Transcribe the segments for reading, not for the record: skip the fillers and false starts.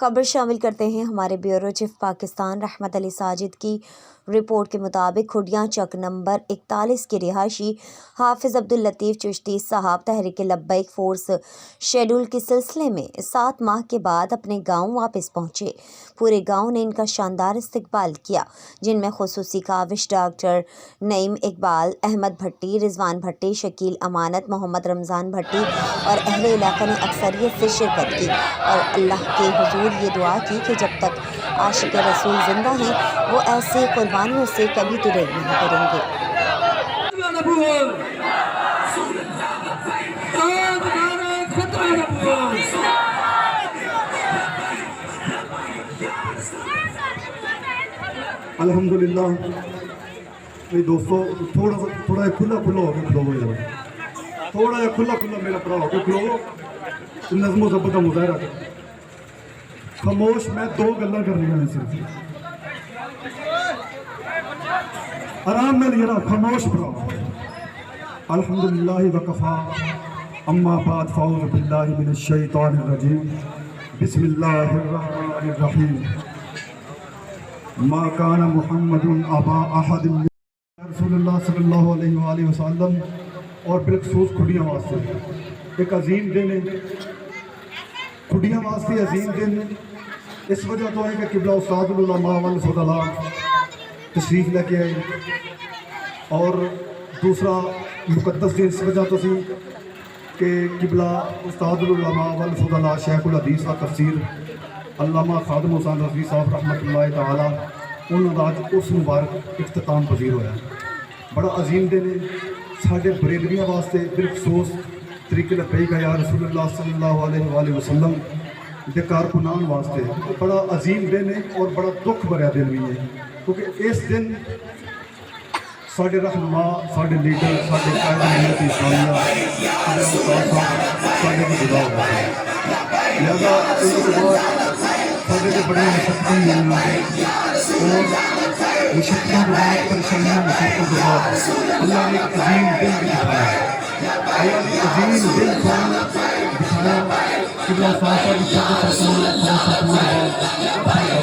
خبر شامل کرتے ہیں ہمارے بیورو چیف پاکستان رحمت علی ساجد کی رپورٹ کے مطابق کھڈیاں چک نمبر 41 کے رہائشی حافظ عبداللطیف چشتی صاحب تحریک لبیک فورس شیڈول کے سلسلے میں 7 ماہ کے بعد اپنے گاؤں واپس پہنچے۔ پورے گاؤں نے ان کا شاندار استقبال کیا، جن میں خصوصی کاوش ڈاکٹر نعیم اقبال، احمد بھٹی، رضوان بھٹی، شکیل امانت، محمد رمضان بھٹی اور اہل علاقہ نے اکثریت سے شرکت کی اور اللہ کے حضور یہ دعا کی کہ جب تک عاشق رسول زندہ ہیں وہ ایسی قربانیوں سے کبھی ڈریل نہیں کریں گے۔ الحمدللہ میرے دوستو تھوڑا کھلا ہو کے کھلو گے، تھوڑا جہا کھلا میرا پڑا ہو کے کھلو، نظم و ضبط کا مظاہرہ کر۔ خاموش میں 2 گلاں کرنی ہیں صرف، آرام میں لینا، خاموش پڑھو۔ الحمدللہ وکفا اما بعد فاعوذ باللہ من الشیطان الرجیم بسم اللہ الرحمن الرحیم ما کان محمد ابا احد من رسول اللہ صلی اللہ علیہ وآلہ وسلم۔ اور بالخصوص کھڈیاں واسطے ایک عظیم دن ہے، کھڈیاں واسطے عظیم دن اس وجہ تو ہے کہ قبلہ استاد العلماء والفضلاء تشریف لے کے آئے، اور دوسرا مقدس دن اس وجہ تو سی کہ قبلہ استاد العلماء والفضلاء شیخ الحدیث و تفسیر علامہ خادم حسین رضوی صاحب رحمۃ اللہ تعالیٰ انہوں نے آج اس مبارک اختتام پذیر ہوا ہے۔ بڑا عظیم دن ہے ساڈے بریلویاں واسطے، بالخصوص طریق لبیک یا رسول اللہ صلی اللہ علیہ وآلہ وسلم دے کارکنان واسطے بڑا عظیم دن ہے اور بڑا دکھ بھرا دن بھی ہے، کیونکہ اس دن ساڈے رہنما، ساڈے لیڈر، ساڈے قائد ملت اسلامیہ ساڈے کو جدا ہو گئے، لہٰذا ان کے بعد ساڈے سے بڑی مشقتیں ہوئی اور مشقتوں کے بعد پریشانیاں، مشقتوں کے بعد اللہ نے ایک عظیم دن بھی دکھایا، اللہ نے عظیم دن دکھایا۔ قبلہ استاد صاحب کی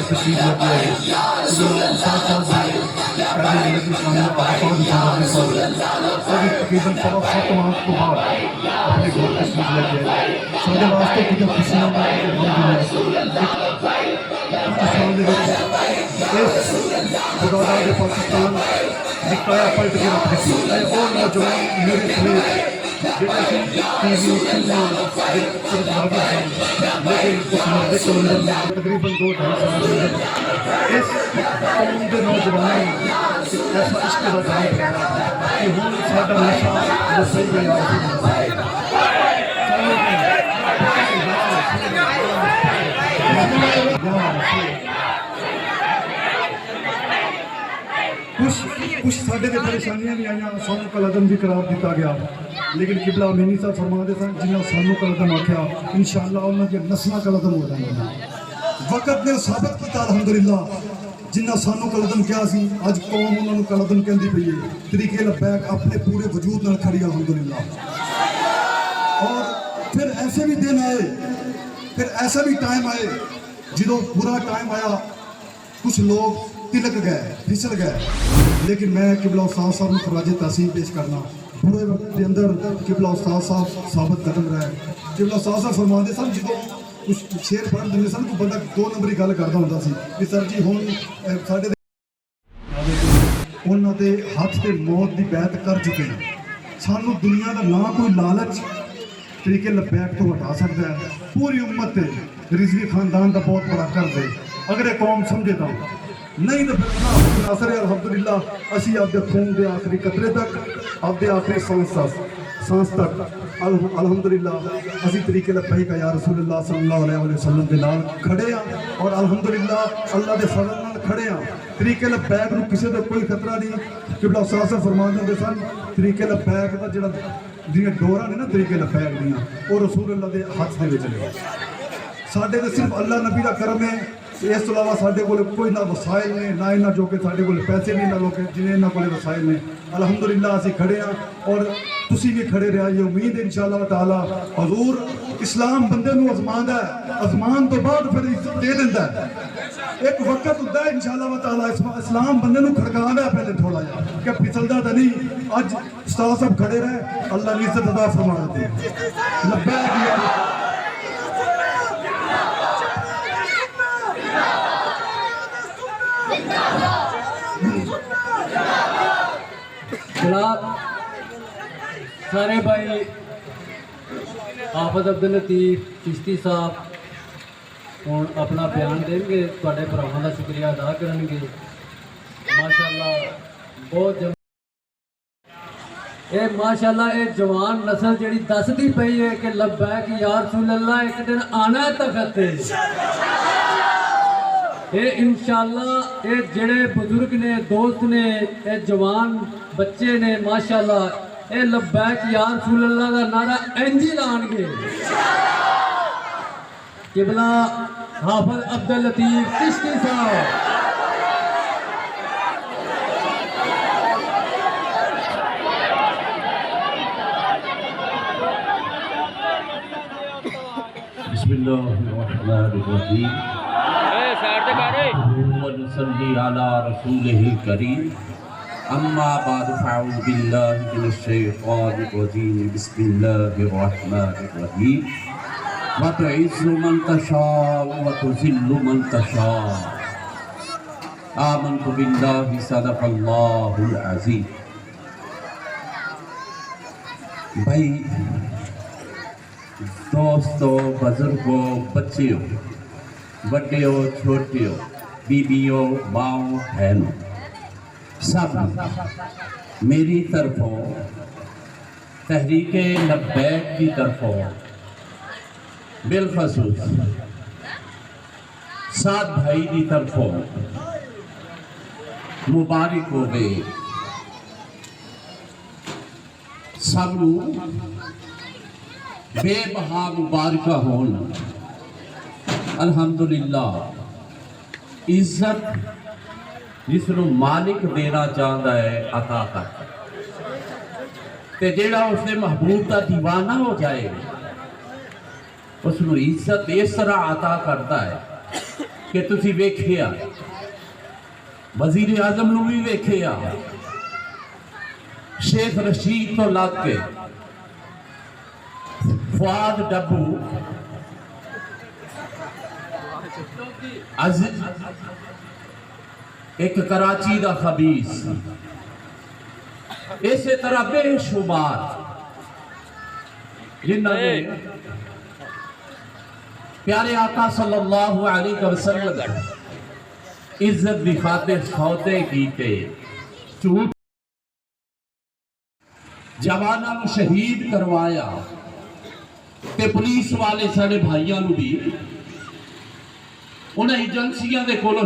تشریف لاتے ہیں، قبلہ استاد صاحب قائد ملت اسلامیہ اور تقریباً 7 ماہ کے بعد اپنے گھر تشریف لے کے سارے واسطے کتنے خوشیاں اس خداداد پاکستان کی کایا پلٹ کے رکھ دیتی اور نوجوان میرے سمیت تقریباً 2-2.5 سال اس قوم کے نوجوانوں ایسا عشق کا جام پڑا کہ ہوں ساڈا نشہ صحیح کچھ ساڈے تے پریشانیاں بھی آئیاں، سانوں کالعدم بھی قرار دیتا گیا، لیکن قبلہ امینی صاحب فرما دے سن جنہاں سانوں کالعدم آکھیا انشاءاللہ انہاں دی نسلاں کالعدم ہو جائیں گے۔ وقت نے ثابت کیتا الحمدللہ جنہاں سانوں کالعدم کیا سی اج قوم انہاں نوں کالعدم کہندی پئی ہے، طریق لبیک اپنے پورے وجود نال کھڑی الحمدللہ۔ اور پھر ایسے بھی دن آئے، پھر ایسا بھی ٹائم آئے جدوں برا ٹائم آیا، کچھ لوگ تلک گئے، پھسل گئے، لیکن میں قبلہ استاد صاحب نے خراج تحسین پیش کرنا برے وقت کے اندر قبلہ استاد صاحب ثابت قدم رہے۔ قبلہ استاد صاحب فرما دے سن جدوں کچھ شیر پڑھ دے سن تو بندہ 2 نمبری گل کردا ہوندا سی کہ سر جی ہن ساڈے انہاں دے ہاتھ تے موت دی بیعت کر چکے ہیں، سانوں دنیا دا نہ کوئی لالچ طریقے لبیک تو ہٹا سکتا ہے۔ پوری امت تے رضوی خاندان دا بہت بڑا قرض ہے، اگر یہ قوم سمجھے تو نہیں تو پھر اثر ہے الحمدللہ اسی آپ دے خون دے آخری قطرے تک، آپ دے آخری سانس تک الحمدللہ اسی طریقے لبیک یا رسول اللہ صلی اللہ علیہ وسلم دے نال کھڑے ہیں اور الحمدللہ اللہ دے فضل نال کھڑے ہیں۔ طریقے لبیک نو کسی دا کوئی خطرہ نہیں۔ قبلہ استاد صاحب فرما دے سن طریقے لبیک دا جڑا جنہیں ڈوراں نے نا طریقے لبیک دیاں وہ رسول اللہ دے ہاتھ دے وچ نے، ساڈے تے صرف اللہ نبی دا کرم ہے ਇਸ ਤੋਂ ਇਲਾਵਾ ਸਾਡੇ ਕੋਲ ਕੋਈ ਨਾ ਵਸਾਇਲ ਨੇ, ਨਾ ਇਹਨਾਂ ਜੋ ਕਿ ਸਾਡੇ ਕੋਲ ਪੈਸੇ ਨਹੀਂ, ਨਾ ਲੋਕ ਜਿਵੇਂ ਇਹਨਾਂ ਕੋਲ ਵਸਾਇਲ ਨੇ। ਅਲਹਮਦੁਲਿਲਾ ਅਸੀਂ ਖੜੇ ਹਾਂ ਔਰ ਤੁਸੀਂ ਵੀ ਖੜੇ ਰਿਹਾ। ਇਹ ਉਮੀਦ ਹੈ ਇਨਸ਼ਾਅੱਲਾਹ ਤਾਲਾ ਹਜ਼ੂਰ ਇਸਲਾਮ ਬੰਦੇ ਨੂੰ ਅਜ਼ਮਾਉਂਦਾ ਹੈ, ਅਜ਼ਮਾਨ ਤੋਂ ਬਾਅਦ ਫਿਰ ਇੱਜ਼ਤ ਦੇ ਦਿੰਦਾ ਹੈ। ਇੱਕ ਵਕਤ ਹੁੰਦਾ ਹੈ ਇਨਸ਼ਾਅੱਲਾਹ ਤਾਲਾ ਇਸਲਾਮ ਬੰਦੇ ਨੂੰ ਖੜਕਾਉਂਦਾ ਹੈ ਪਹਿਲੇ ਥੋੜਾ ਜਿਹਾ ਕਿ ਫਿਸਲਦਾ ਤਾਂ ਨਹੀਂ। ਅੱਜ ਉਸਤਾਦ ਸਾਹਿਬ ਖੜੇ ਰਹੇ, اللہ نے عزت عطا فرما دے۔ لبیک یا جناب سارے بھائی حافظ عبداللطیف چشتی صاحب ہوں اپنا بیان دیں گے، تھوڑے بھراواں کا شکریہ ادا کریں گے۔ ماشاءاللہ بہت ماشاءاللہ یہ جوان نسل جڑی دستی پئی ہے کہ لبیک یا رسول اللہ ایک دن آنا ہے تخت تے۔ یہ انشاءاللہ یہ جڑے بزرگ نے، دوست نے، یہ جوان بچے نے، ماشاءاللہ یہ لبیک یا رسول اللہ کا نعرہ انجی لان گے۔ قبلہ حافظ عبداللطیف چشتی صاحب۔ بسم اللہ الرحمن الرحیم ونصلی علی رسولہ الکریم اما بعد فاعوذ باللہ من الشیطان الرجیم بسم اللہ الرحمن الرحیم وتعز من تشاء وتذل من تشاء آمنت باللہ صدق اللہ العظیم۔ بھائی دوستو، بزرگوں، بچیوں، بڑیوں، چھوٹیوں، بیبیوں، ماؤں، بہنوں، سب میری طرفوں تحریک لبیک کی طرفوں بالخصوص سعد بھائی کی طرفوں مبارک ہو گئے۔ سب بے بہا مبارکہ ہونا۔ الحمدللہ عزت جس نو مالک دینا چاہتا ہے عطا کرتا ہے، تے جیڑا اس نے محبوب کا دیوانہ ہو جائے اس نو عزت اس طرح عطا کرتا ہے کہ تسی ویکھیا وزیر اعظم نو بھی ویکھیا، شیخ رشید تو لگ کے فؤاد ڈبو، ایک کراچی دا خبیث، اسی طرح بے شمار جنہوں نے پیارے آقا صلی اللہ علیہ وسلم عزت دی خاطر سودے کیتے، جھوٹ جواناں نو شہید کروایا، تے پولیس والے سارے بھائیاں نو بھی انہیں ایجنسیاں دے کولو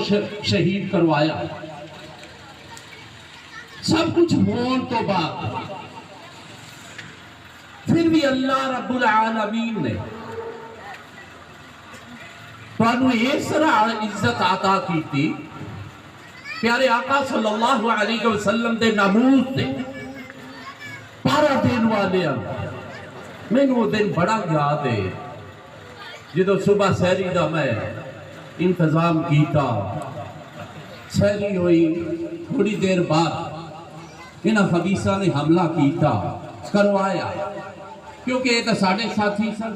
شہید کروایا۔ سب کچھ ہون تو بعد پھر بھی اللہ رب العالمین نے تانوں اس طرح عزت عطا کی تھی، پیارے آقا صلی اللہ علیہ وسلم دے ناموس دے پارا دین والے میں وہ دن بڑا یاد ہے جدو صبح سہری دا میں انتظام کیتا، سہری ہوئی، تھوڑی دیر بعد انہاں خبیثاں نے حملہ کیتا، کروایا، کیونکہ یہ تو ساڑھے ساتھی سن،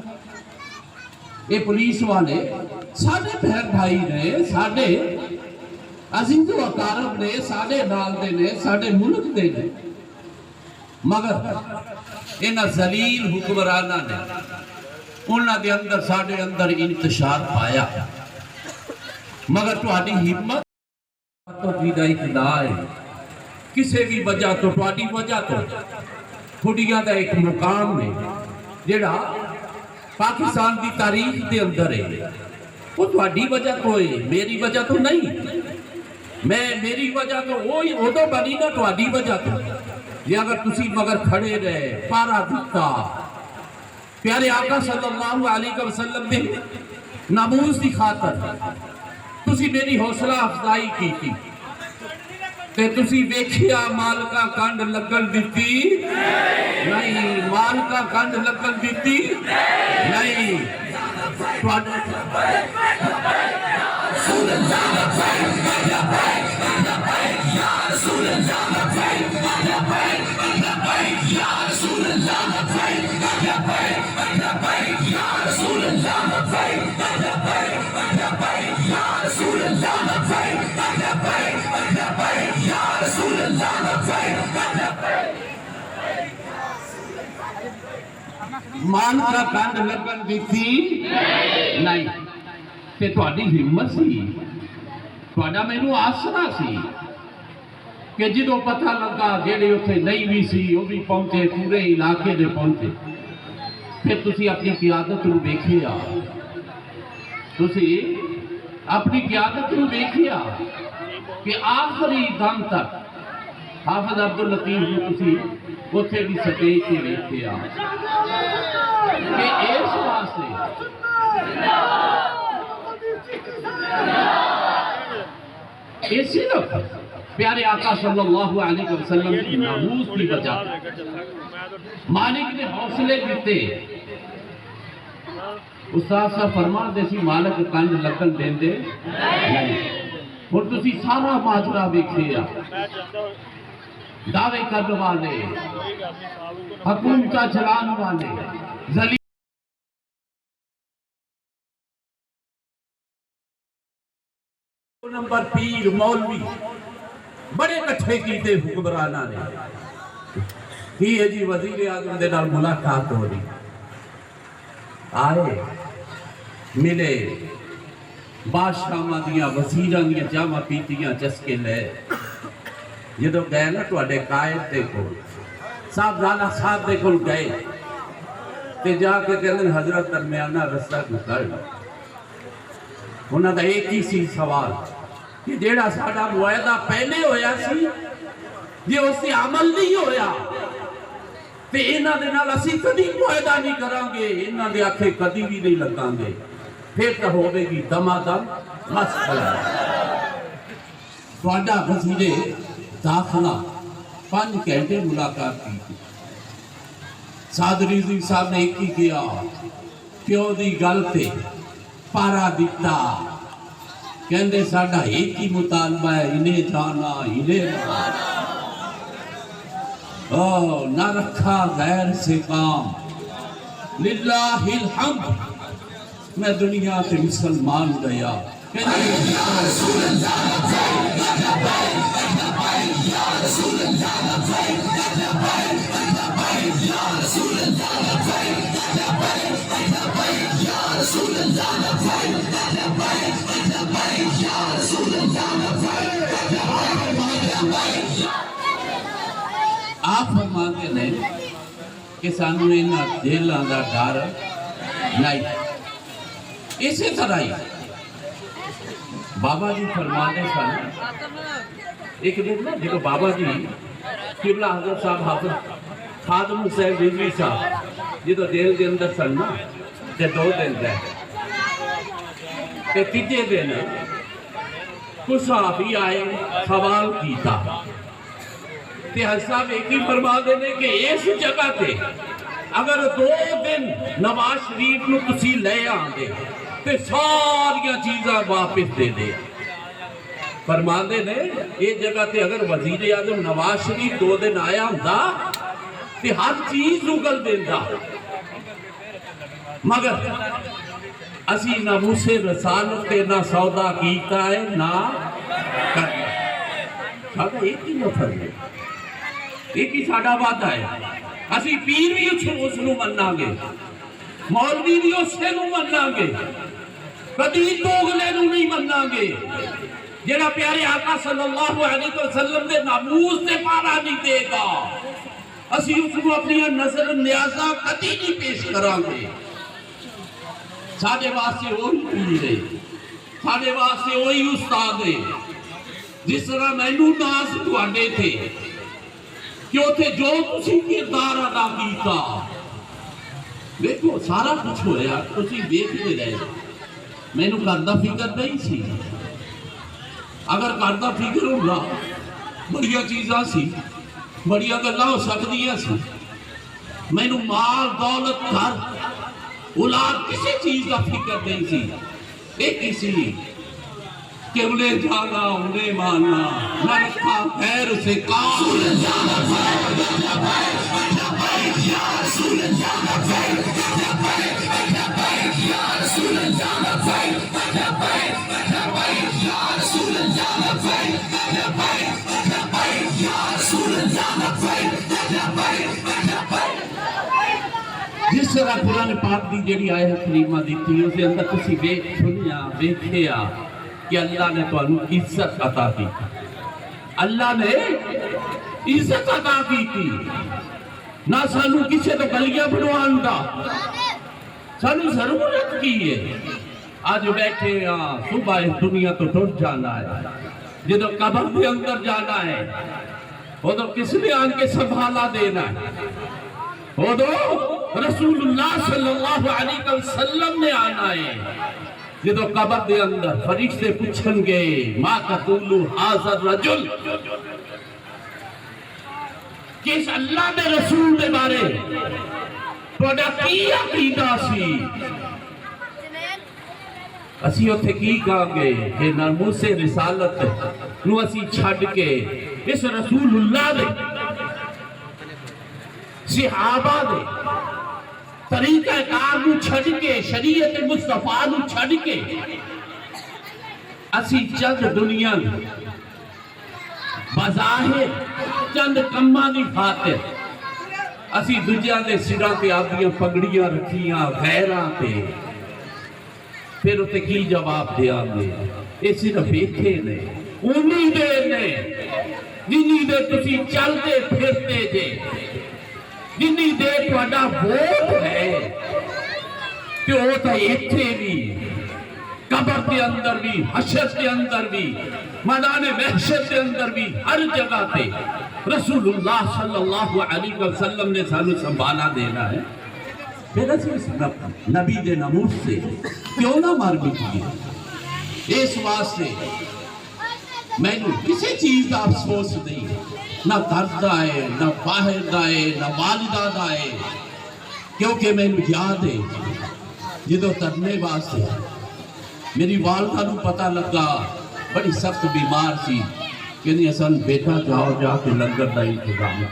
یہ پولیس والے ساڑھے بہن بھائی نے، ساڑھے عزیز و اقارب نے، ساڑھے نال دے نے، ساڑھے ملک دے نے، مگر انہاں ذلیل حکمرانہ نے انہاں دے اندر ساڑھے اندر انتشار پایا، مگر تہاڈی ہمت تو جیدہ اقتدار ہے، کسے بھی وجہ تو تہاڈی وجہ تو خودیاں دا ایک مقام ہے جڑا پاکستان دی تاریخ دے اندر ہے، وہ تہاڈی وجہ تو ہے، میری وجہ تو نہیں، میری وجہ تو وہی ادو بنی نا تہاڈی وجہ تو، یہ اگر تسی مگر کھڑے رہے پارا دکھتا پیارے آقا صلی اللہ علیہ وسلم دے ناموس دی خاطر ਤੁਸੀਂ ਮੇਰੀ ਹੌਸਲਾ ਅਫਜ਼ਾਈ ਕੀਤੀ ਤੇ ਤੁਸੀਂ ਵੇਖਿਆ ਮਾਲਕਾਂ ਕੰਡ ਲੱਗਣ ਦਿੱਤੀ ਨਹੀਂ, ਮਾਲਕਾਂ ਕੰਡ ਲੱਗਣ ਦਿੱਤੀ ਨਹੀਂ। ਤੁਹਾਡੇ ਮਾਲਕਾਂ ਕੰਡ ਲੱਗਣ ਦਿੱਤੀ ਨਹੀਂ। ਤੇ ਤੁਹਾਡੀ ਹਿੰਮਤ ਸੀ, ਤੁਹਾਡਾ ਮੈਨੂੰ ਆਸਰਾ ਸੀ کہ جدو پتہ لگا جیڑے اتنے نہیں بھی سی وہ بھی پہنچے، پورے علاقے دے پہنچے، پھر تسی اپنی قیادت نو ویکھیا، تسی اپنی قیادت نو ویکھیا کہ آخری دم تک حافظ عبداللطیف نو تسی اتنے بھی سٹیج تے ویکھیا کہ اس واسطے یہ صرف پیارے آقا صلی اللہ علیہ وسلم کی ناموس کی وجہ مالک نے حوصلے دیتے۔ استاد صاحب فرما دے سی مالک کنڈ لگن دین دے نہیں، اور تسی سارا ماجرا ویکھیا، دعوے کرنے والے، حکومتہ چلانے والے، ذلیل نمبر پیر مولوی بڑے کٹھے کیتے حکمرانہ نے کی ہے جی وزیر اعظم دے نال ملاقات ہو رہی، آئے ملے، بادشاہاں دیاں وزیراں دیاں جامع پیتیاں چسکے لے، جدو گئے نا تواڈے قائد دے کول صاحب زانہ صاحب دے کول گئے تے جا کے کہندے حضرت درمیانہ رستہ گزر، انہاں دا ایک ہی سی سوال کہ جیڑا ساڈا معاہدہ پہلے ہویا سی جے اس سے عمل نہیں ہویا تے انہاں دے نال اسی کدی معاہدہ نہیں کران گے، انہاں دے آکھے کدی بھی نہیں لگان گے، پھر تو ہوے گی دما دم مسئلہ۔ تواڈا وزیر داخلہ 5 گھنٹے ملاقات کی، سعد رضوی صاحب نے ایک ہی کیا، پیو دی گل تے پارا دیتا، کہندے ساڈا ایک ہی مطالبہ ہے، انہیں جانا انہیں جانا، نہ رکھا غیر سے کام، للہ الحمد میں دنیا سے مسلمان گیا۔ آپ فرماتے ہیں کہ سانو انہاں جیلاں دا ڈر نہیں، اسی طرح ہی بابا جی فرماتے سن، ایک دن نا جب بابا جی قبلہ حضرت صاحب حافظ خادم حسین رضوی صاحب جدو جیل دے اندر سن نا تے 2 دن رہے تے تیجے دن کچھ صحافی آئے سوال کیتا تے حضرت صاحب ایک ہی فرما دینے کہ اس جگہ تے اگر 2 دن نواز شریف نو تسی لے آندے تے ساریاں چیزاں واپس دے دے، فرما دینے یہ جگہ تے اگر وزیر اعظم نواز شریف 2 دن آیا ہوندا تے ہر چیز اگل دیندا، مگر اسی نہ موسے رسالت تے نہ سودا کیتا ہے نہ کرنا، ساڈا ایک ہی نفر ہے، ایک ہی ساڈا وعدہ ہے، اسی پیر بھی اس نو مننا گے، مولوی بھی اس نو مننا گے، کدی دوغلے نو نہیں مننا گے، جڑا پیارے آقا صلی اللہ علیہ وسلم دے ناموس تے پارا نہیں دے گا، اسی اس کو اپنی نظر نیازہ کدی نہیں پیش کران گے۔ ساڈے واسطے وہی پیر ہے، ساڈے واسطے وہی استاد ہے، جس طرح مینوں ناز تواڈے تھے کہ اتنے جو تسی کردار ادا کیتا، دیکھو سارا کچھ ہویا تسی دیکھتے رہے، مینوں گھر دا فکر نہیں سی، اگر گھر کا فکر ہونا بڑی چیزاں سی بڑی گلاں ہو سکدیاں سی مینوں مال دولت گھر اولاد کسی چیز کا فکر نہیں سی ایک ہی سی کہ انہیں جانا انہیں ماننا نہ رکھا خیر سے کام جس طرح قرآن پاک دی جڑی آیت کریمہ دیتی ہے اس کے اندر کسی سنیا ویکھیا کہ اللہ نے تو عزت عطا کی اللہ نے عزت عطا کی تھی نہ سانو کسی تو گلیاں بنوان دا سانو ضرورت کی ہے آج بیٹھے ہاں صبح اس دنیا تو ٹوٹ جانا ہے جدو قبر کے اندر جانا ہے وہ تو کس نے آن کے سنبھالا دینا ہے وہ تو رسول اللہ صلی اللہ علیہ وسلم نے آنا ہے جدو قبر دے اندر فرشتے پوچھن گے ما تقول حاضر رجل کس اللہ نے رسول دے بارے توڑا کی عقیدہ سی اسی ہوتے کی کہاں گے کہ ناموس رسالت نو اسی چھڑ کے اس رسول اللہ دے صحابہ دے طریقہ کار نو چھڑ کے شریعت مصطفیٰ نو چھڑ کے اسی چند دنیا بظاہر چند کمانی خاطر اسی دنیا دے سرہ تے آدیاں پگڑیاں رکھیاں غیرہ تے پھر اسے کی جواب دیا گے یہ صرف ایکھے نے امیدیں نے جنہی دے تسی چلتے پھرتے جے جنہی دے تو اڈا ووٹ ہے کہ وہ تو ایتھے بھی قبر کے اندر بھی حشر کے اندر بھی میدان محشر کے اندر بھی ہر جگہ پہ رسول اللہ صلی اللہ علیہ وسلم نے سانو سنبھالا دینا ہے پھر اس نبی دے نموز سے کیوں نہ مار بکیے اس واسطے میں نے کسی چیز کا افسوس نہیں نہ گھر دائے نہ باہر دائے نہ والدہ دائے کیونکہ میں نے یاد ہے جدو ترنے واسطے میری والدہ نو پتہ لگا بڑی سخت بیمار سی کہ نہیں اصلا بیٹا جاؤ جا کے لنگر دا انتظام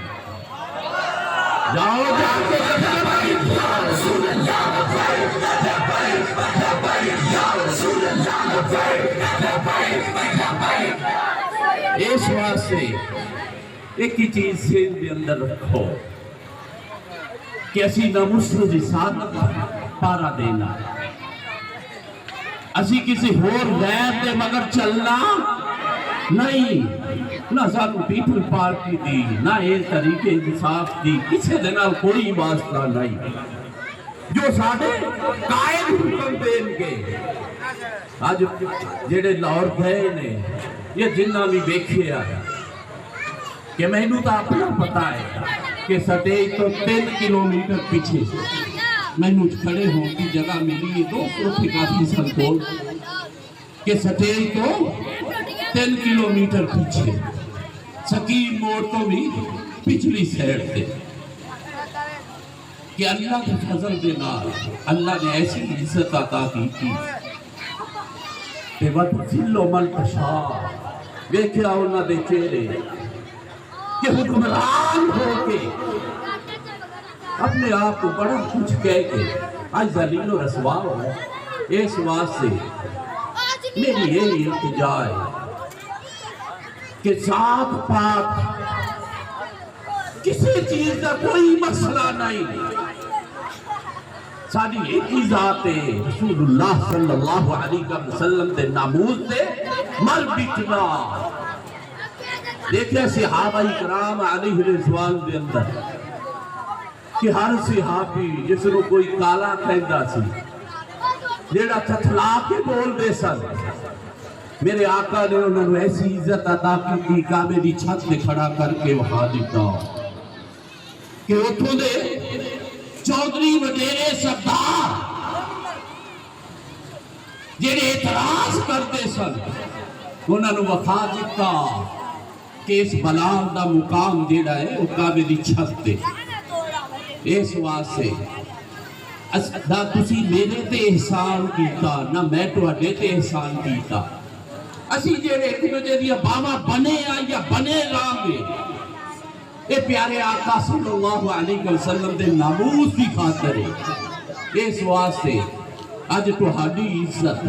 جاؤ جا کے لنگر دا اس واسطے ایک ہی چیز سے اندر رکھو کہ اسی ناموس رسالت پارا دینا اسی کسی اور غیر دے مگر چلنا نہیں نہ سانو پیپل پارٹی دی نہ ایک طریقے انصاف دی کسی دینا کوئی واسطہ نہیں جو ساڑھے قائد حکم دیں گے آج جیڑے لاہور گئے نے یہ جنہ بھی بیکھے آیا کہ میں نے تو اپنا پتا ہے کہ سٹیج تو 3 کلومیٹر پیچھے میں نے کھڑے ہوں کی جگہ ملی ہے 200 پہ کافی سنکول کہ سٹیج تو 3 کلومیٹر پیچھے سکیم موڑ تو بھی پچھلی سیڑ تھے کہ اللہ کے فضل دے نال اللہ نے ایسی عزت عطا کی تھی کہ وَتُذِلُّ مَن تَشَاءُ دیکھا انہاں دے چہرے کہ حکمران ہو کے اپنے آپ کو بڑا کچھ کہہ کے آج ذلیل و رسوا ہو اس واسطے میری یہی التجا ہے کہ ذات پاک کسی چیز کا کوئی مسئلہ نہیں ساری ایک ہی ذات ہے رسول اللہ صلی اللہ علیہ وسلم دے ناموز دے مر بٹنا دیکھیں صحابہ اکرام علیہ رضوان دے اندر کہ ہر صحابی جس نے کوئی کالا کہندا سی جیڑا تھتلا کے بول دے سن میرے آقا نے انہوں نے ایسی عزت عطا کی کعبے دی چھت پہ کھڑا کر کے وہاں دیتا کہ اتھوں دے چودھری وڈیرے سردار جیڑے اعتراض کرتے سن انہوں نے وفا دیتا کہ اس بلال دا مقام جیڑا ہے وہ کعبے دی چھت تے اس واسطے نہ تسی میرے تے احسان کیتا نہ میں تواڈے تے احسان کیتا اسی جیڑے ایک دوجے دی باواں بنے آ یا بنے رہاں اے پیارے آقا صلی اللہ علیہ وسلم دے ناموس کی خاطر ہے اس واسطے اج تہاڈی عزت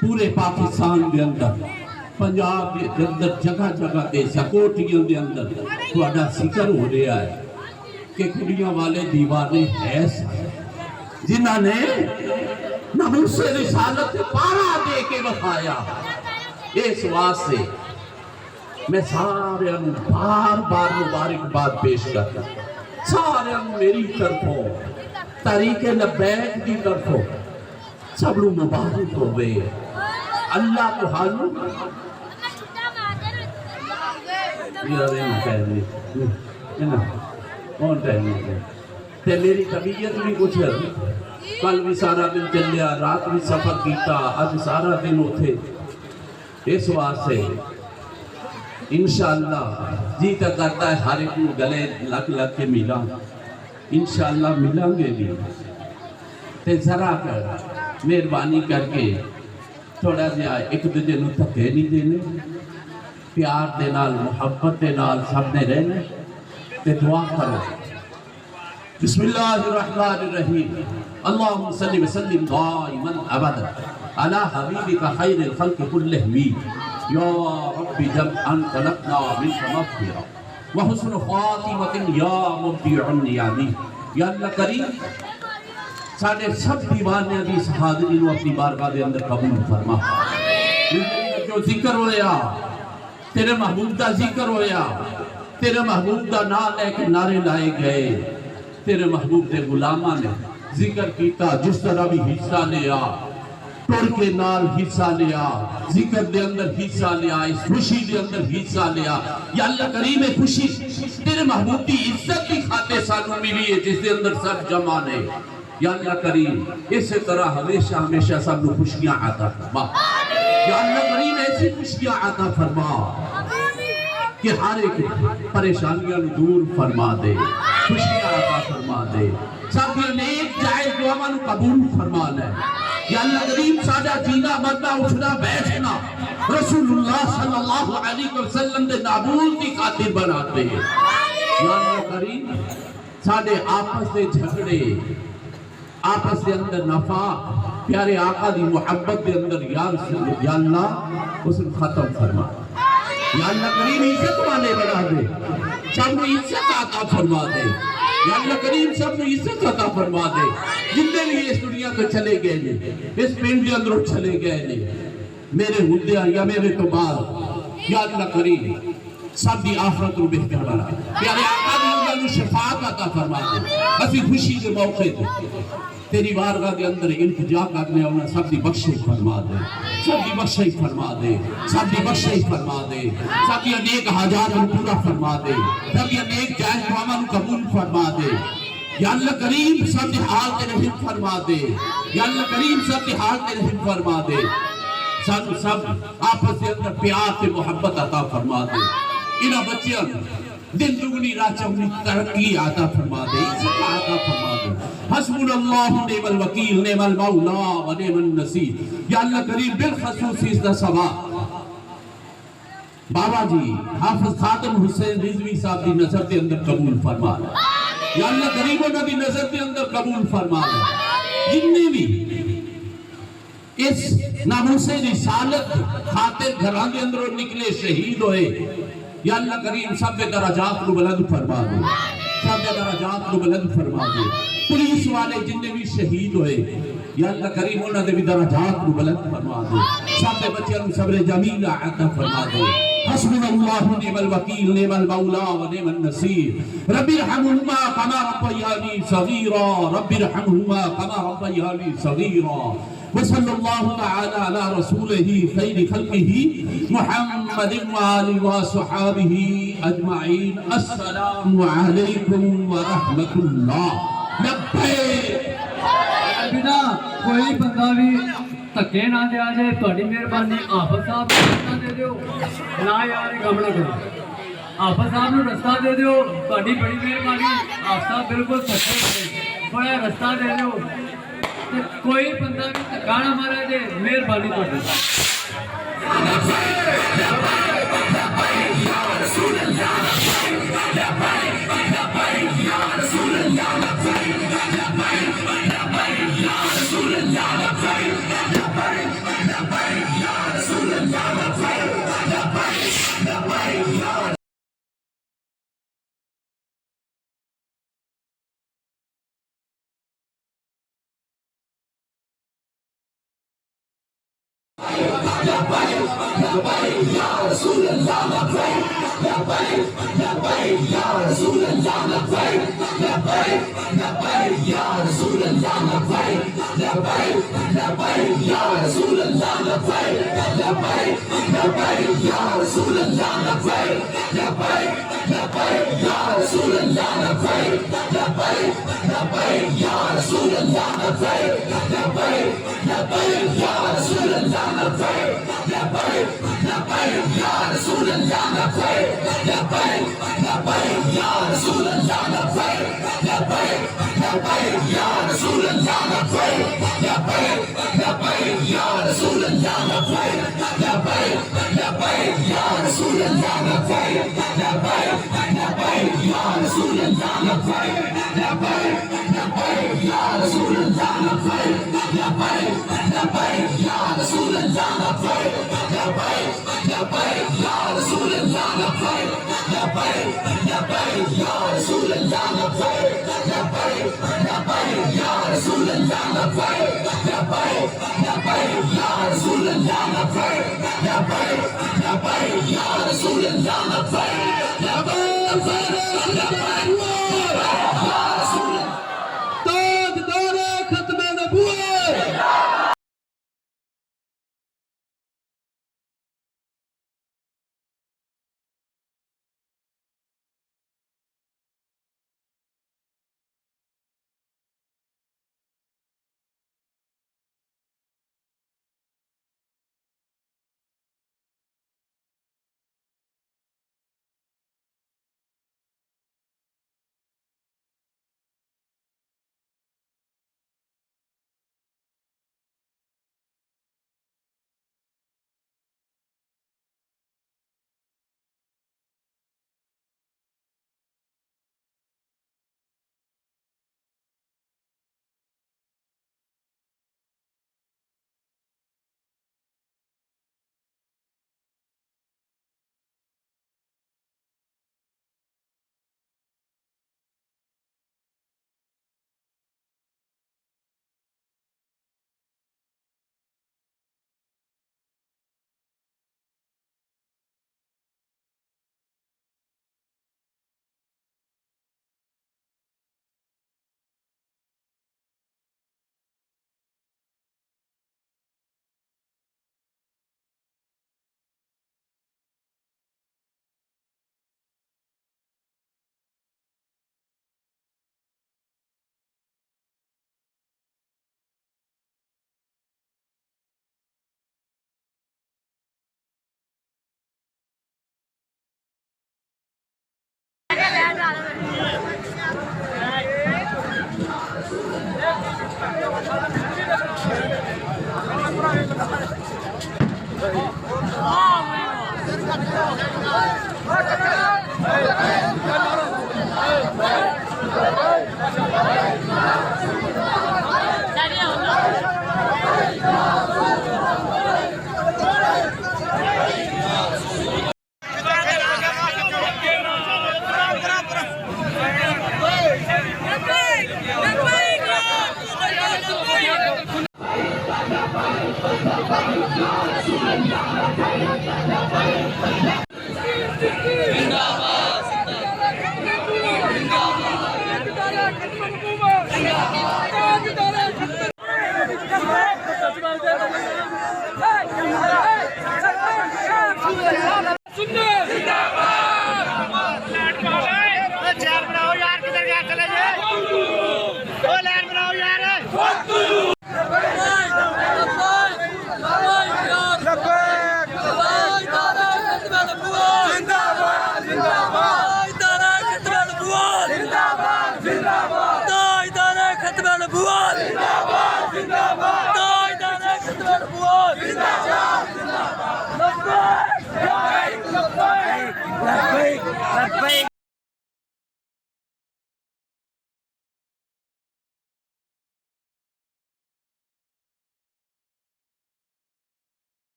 پورے پاکستان دے اندر پنجاب دے اندر جگہ جگہ تے سکوٹیاں دے اندر تہاڈا ذکر ہو رہا ہے کہ کڑیاں والے دیوانے ایس جنہاں نے ناموس رسالت پارا دے کے بخایا اس واسطے میں سارے بار بار مبارکباد پیش کرتا سارے میری طرفوں طریق لبیک کی طرفوں سب لوگ مبارک ہوئے اللہ کو حالوں تے میری طبیعت بھی کچھ ہے کل بھی سارا دن چلیا رات بھی سفر کیتا آج سارا دن اٹھے اس واسطے انشاءاللہ جی تک کرتا ہے ہر ایک گلے لگ لگ کے ملا انشاءاللہ ملیں گے بھی تے ذرا کر مہربانی کر کے تھوڑا جہا ایک دوجے نوں دھکے نہیں دینے پیار دے نال محبت دے نال سب نے رہنے تے دعا کرو بسم اللہ الرحمن الرحیم اللہم صلی وسلم دائما ابدا علی حبیبک خیر الخلق کلہم یا رب جمعا خلقنا منک مغفرہ وحسن خاتمت یا مبدع النعم یا اللہ کریم ساڑھے سب دیوانے دی حاضرین و اپنی بارگاہ دے اندر قبول فرما جو ذکر ہویا تیرے محبوب دا ذکر ہویا تیرے محبوب دا نام لے کے نعرے لائے گئے تیرے محبوب دے غلامہ نے ذکر کیتا جس طرح بھی حصہ لیا ٹور کے نال حصہ لیا ذکر دے اندر حصہ لیا اس خوشی دے اندر حصہ لیا یا اللہ کریم خوشی تیرے محبوب دی عزت کی خاطر سانوں ملی ہے جس دے اندر سب جمع نے یا اللہ کریم اس طرح ہمیشہ ہمیشہ سب لوگ خوشیاں عطا فرما یا اللہ کریم ایسی خوشیاں عطا فرما کہ ہر ایک پریشانیاں دور فرما دے خوشیاں عطا فرما دے سب یہ نیک جائز دعاواں قبول فرما لے یا اللہ کریم ساڈا جینا مرنا اٹھنا بیٹھنا رسول اللہ صلی اللہ علیہ وسلم دے ناموس کی خاطر بناتے ہیں یا اللہ کریم ساڈے آپس دے جھگڑے آپس دے اندر نفاق پیارے آقا دی محبت دے اندر یا اللہ اس ختم فرما یا اللہ کریم عزت والے بنا دے سب کو عزت عطا فرما دے یا اللہ کریم سب کو عزت عطا فرما دے جتنے بھی اس دنیا کو چلے گئے لے اس پنڈ کے اندر چلے گئے لے میرے ہدیہ یا میرے تو بعد یا اللہ کریم سب دی آخرت رو بہتر بنا پیارے آقا دی انہوں شفاعت عطا فرما دے اسی خوشی کے موقع دے تیری بارگاہ کے اندر التجا کرنے انہیں سب دی بخشش فرما دے سب دی بخشش فرما دے سب دی بخشش فرما دے سب دی نیک حاجات کو پورا فرما دے سب دی نیک جائز دعاواں قبول فرما دے یا اللہ کریم سب دی حال تے رحم فرما دے یا اللہ کریم سب دی حال تے رحم فرما دے سب آپس کے اندر پیار تے محبت عطا فرما دے انہاں بچیاں دن دگنی رات چگنی ترقی عطا فرما دے عزت عطا فرما دے حسبنا اللہ نعم الوکیل نعم المولا و نعم النصیر یا اللہ کریم بالخصوص اس دا سوا بابا جی حافظ خاتم حسین رضوی صاحب دی نظر دے اندر قبول فرما دے یا اللہ کریم انہاں دی نظر دے اندر قبول فرما دے جننے بھی اس ناموس رسالت خاطر گھران دے اندر نکلے شہید ہوئے یا اللہ کریم سب درجات کو بلند فرما دے سب درجات کو بلند فرما دے پولیس والے جننے بھی شہید ہوئے یا اللہ کریم انہوں نے بھی درجات کو بلند فرما دے سب بچے صبر جمیل عطا فرما دے حسبنا اللہ نعم الوکیل نعم المولا و نعم النصیر رب ارحمہما کما ربیانی صغیرا رب ارحمہما کما ربیانی صغیرا وصلی اللہ تعالی علی رسولہ خیر خلقہ محمد وآلہ وصحابہ اجمعین السلام علیکم ورحمت اللہ لبیک بنا کوئی بندہ بھی ਧੱਕੇ ਨਾ ਦਿਆ ਜੇ ਤੁਹਾਡੀ ਮਿਹਰਬਾਨੀ ਹਾਫਿਜ਼ ਸਾਹਿਬ ਨੂੰ ਰਸਤਾ ਦੇ ਦਿਓ ਨਾ ਯਾਰ ਇਹ ਕੰਮ ਨਾ ਕਰੋ ਹਾਫਿਜ਼ ਸਾਹਿਬ ਨੂੰ ਰਸਤਾ ਦੇ ਦਿਓ ਤੁਹਾਡੀ ਬੜੀ ਮਿਹਰਬਾਨੀ ਹਾਫਿਜ਼ ਸਾਹਿਬ ਬਿਲਕੁਲ ਸੱਚੇ ਨੇ ਥੋੜਾ ਰਸਤਾ ਦੇ ਦਿਓ ਤੇ ਕੋਈ ਬੰਦਾ ਵੀ ਧੱਕਾ ਨਾ ਮਾਰੇ ਜੇ ਮਿਹਰਬਾਨੀ ਤੁਹਾਡੀ Ya